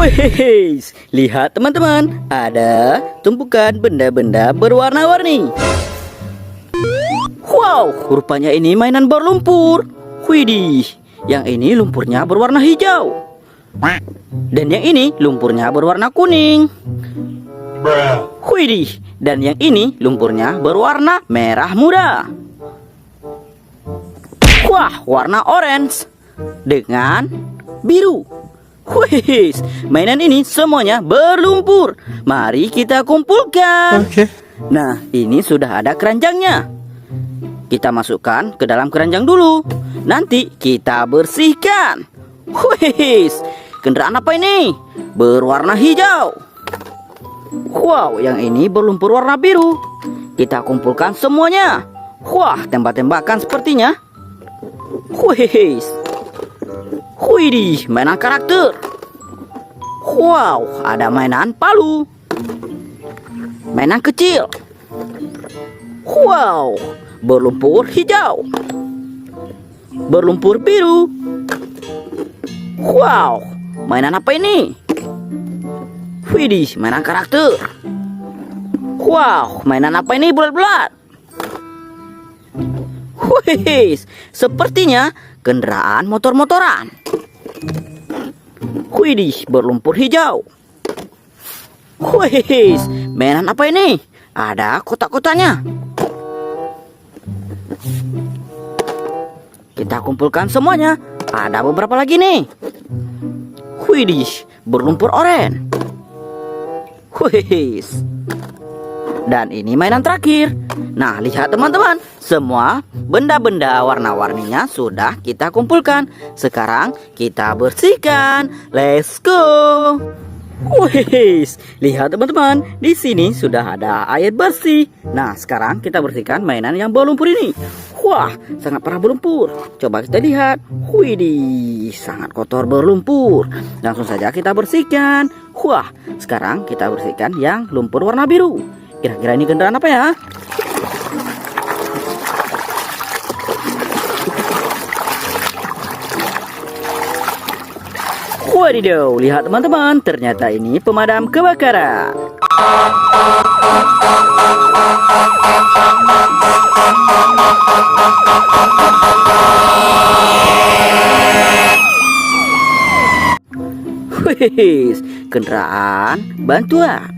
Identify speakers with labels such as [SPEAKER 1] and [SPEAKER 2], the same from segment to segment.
[SPEAKER 1] Wih, lihat teman-teman, ada tumpukan benda-benda berwarna-warni. Wow, rupanya ini mainan berlumpur. Widih, yang ini lumpurnya berwarna hijau. Dan yang ini lumpurnya berwarna kuning. Widih, dan yang ini lumpurnya berwarna merah muda. Wah, warna orange dengan biru. Wih, mainan ini semuanya berlumpur. Mari kita kumpulkan. Nah, ini sudah ada keranjangnya. Kita masukkan ke dalam keranjang dulu. Nanti kita bersihkan. Wih, kendaraan apa ini? Berwarna hijau. Wow, yang ini berlumpur warna biru. Kita kumpulkan semuanya. Wah, tembak-tembakan sepertinya. Wih, widih, mainan karakter. Wow, ada mainan palu. Mainan kecil. Wow, berlumpur hijau. Berlumpur biru. Wow, mainan apa ini? Widih, mainan karakter. Wow, mainan apa ini bulat-bulat? Wih, sepertinya kendaraan motor-motoran. Widih, berlumpur hijau. Wih, mainan apa ini? Ada kotak-kotaknya. Kita kumpulkan semuanya. Ada beberapa lagi nih. Widih, berlumpur oranye. Wih, dan ini mainan terakhir. Nah, lihat teman-teman, semua benda-benda warna-warninya sudah kita kumpulkan. Sekarang kita bersihkan. Let's go. Wih, lihat teman-teman, di sini sudah ada air bersih. Nah, sekarang kita bersihkan mainan yang berlumpur ini. Wah, sangat parah berlumpur. Coba kita lihat. Widih, sangat kotor berlumpur. Langsung saja kita bersihkan. Wah, sekarang kita bersihkan yang lumpur warna biru. Kira-kira ini kendaraan apa ya? Wadidaw, lihat teman-teman, ternyata ini pemadam kebakaran. Wih, kendaraan bantuan.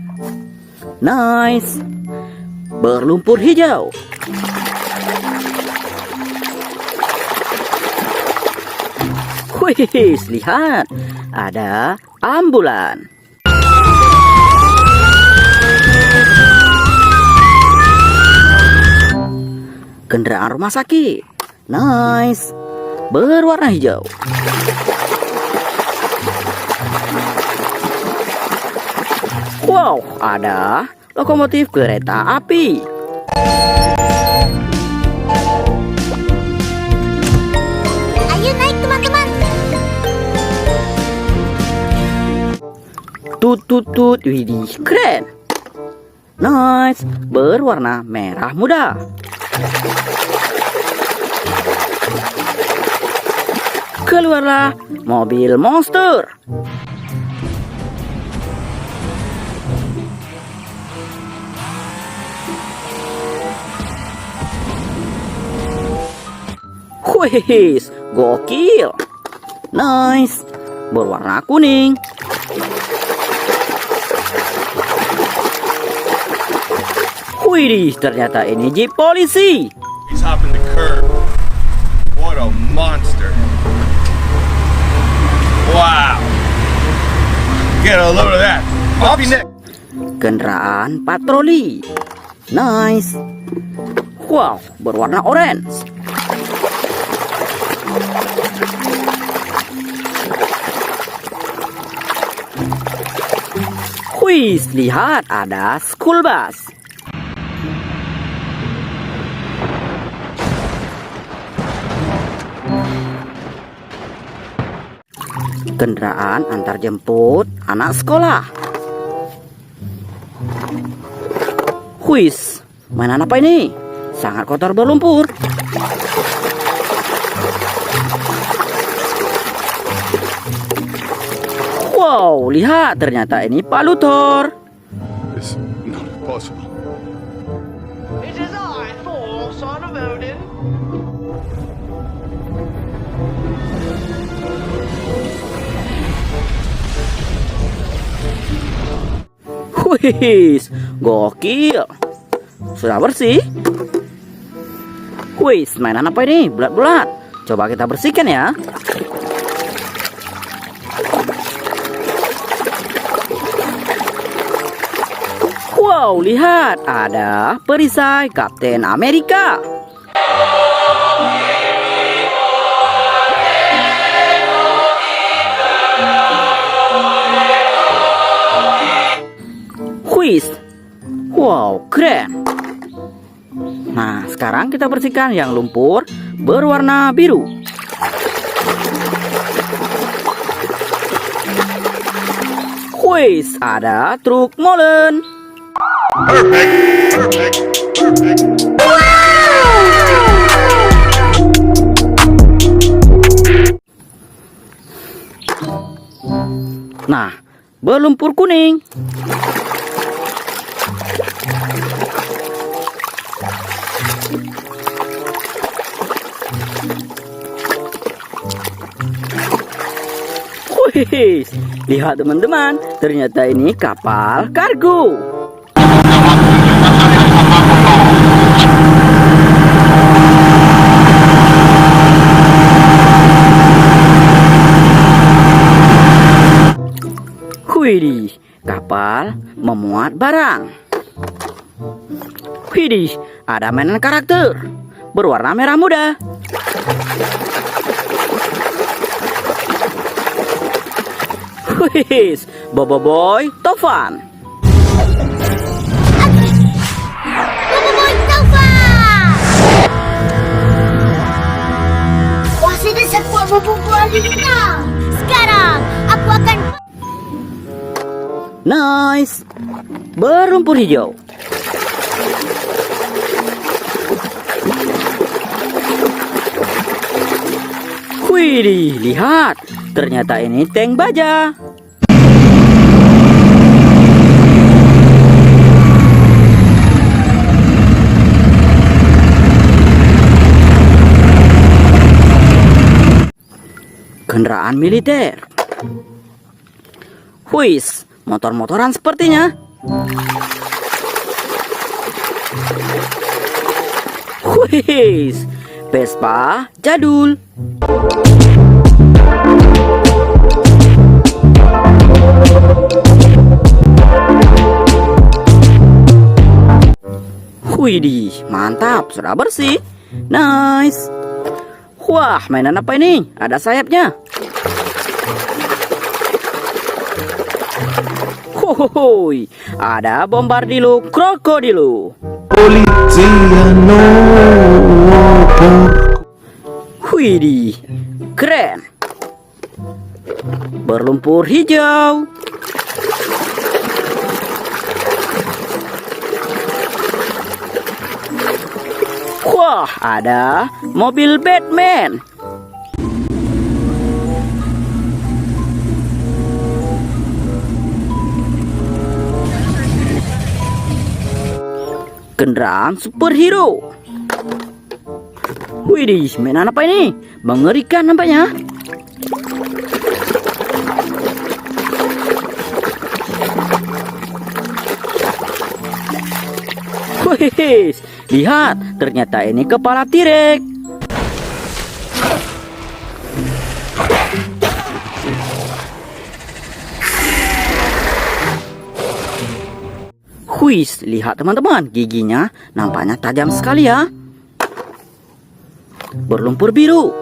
[SPEAKER 1] Nice. Berlumpur hijau. Wih, lihat, ada ambulan. Kendaraan rumah sakit. Nice. Berwarna hijau. Wow, ada lokomotif kereta api.
[SPEAKER 2] Ayo naik teman-teman.
[SPEAKER 1] Tut, widih, keren. Nice, berwarna merah muda. Keluarlah mobil monster. Wih, gokil. Nice, berwarna kuning. Wih, ternyata ini jeep polisi.
[SPEAKER 3] He's hopping the curb. What a monster. Wow. Get a load of that. Bobby neck.
[SPEAKER 1] Kendaraan patroli. Nice. Wow, berwarna orange. Wih, lihat, ada school bus. Kendaraan antar jemput anak sekolah. Wih, mainan apa ini? Sangat kotor berlumpur. Wow, lihat, ternyata ini Pak Luthor.
[SPEAKER 3] It's not possible.
[SPEAKER 4] It is I, Thor, son of Odin.
[SPEAKER 1] Wih, gokil. Sudah bersih. Wih, mainan apa ini? Bulat-bulat. Coba kita bersihkan ya. Wow, lihat, ada perisai Kapten Amerika. Wih, wow, keren. Nah, sekarang kita bersihkan yang lumpur berwarna biru. Wih, ada truk molen.
[SPEAKER 3] Perfect.
[SPEAKER 1] Nah, berlumpur kuning. Wih, lihat teman-teman, ternyata ini kapal kargo. Widih, kapal memuat barang. Widih, ada mainan karakter berwarna merah muda. Wih, Bobo Boy Tovan.
[SPEAKER 2] Boboiboy Tofa! Wah, sudah sekuat Boboiboy kita. Sekarang, aku akan...
[SPEAKER 1] Nice. Berlumpur hijau. Widih, lihat. Ternyata ini tank baja. Kendaraan militer. Wis, motor-motoran sepertinya. Wis, Vespa jadul. Widih, mantap, sudah bersih. Nice. Wah, mainan apa ini? Ada sayapnya. Hohohoi, ada bombardilo krokodilo. Widih, keren. Berlumpur hijau. Wah, ada mobil Batman. Kendaraan superhero. Widih, mainan apa ini? Mengerikan nampaknya. Wih, lihat, ternyata ini kepala T-Rex. Wih, lihat teman-teman, giginya nampaknya tajam sekali ya. Berlumpur biru.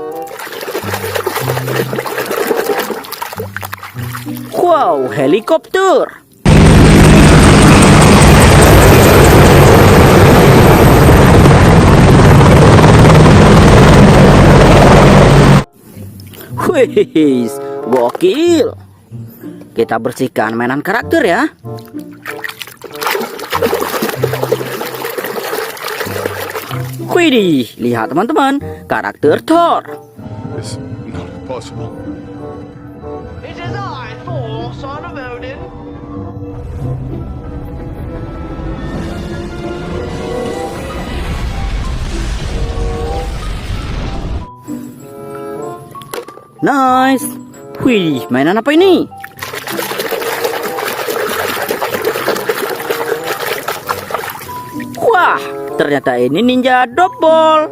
[SPEAKER 1] Wow, helikopter. Wih, gokil. Kita bersihkan mainan karakter ya. Widih, lihat teman-teman, karakter Thor.
[SPEAKER 3] It's not possible.
[SPEAKER 4] It is I, Thor,
[SPEAKER 1] Nice. Wih, mainan apa ini? Wah, ternyata ini ninja dodgeball.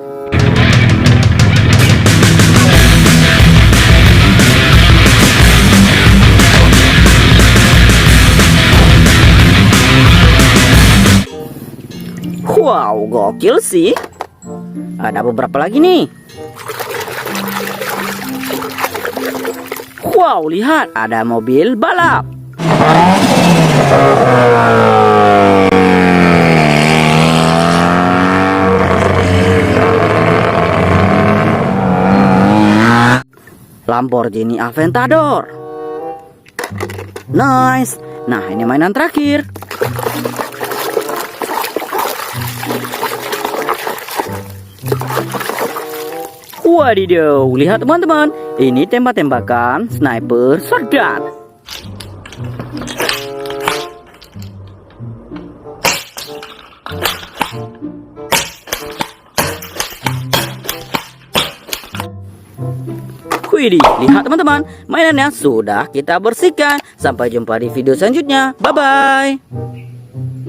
[SPEAKER 1] Wow, gokil sih. Ada beberapa lagi nih. Wow, lihat, ada mobil balap. Lamborghini Aventador. Nice. Nah, ini mainan terakhir. Wadidaw, lihat teman-teman, ini tembak-tembakan sniper shotgun. Widih, lihat teman-teman, mainannya sudah kita bersihkan. Sampai jumpa di video selanjutnya. Bye-bye.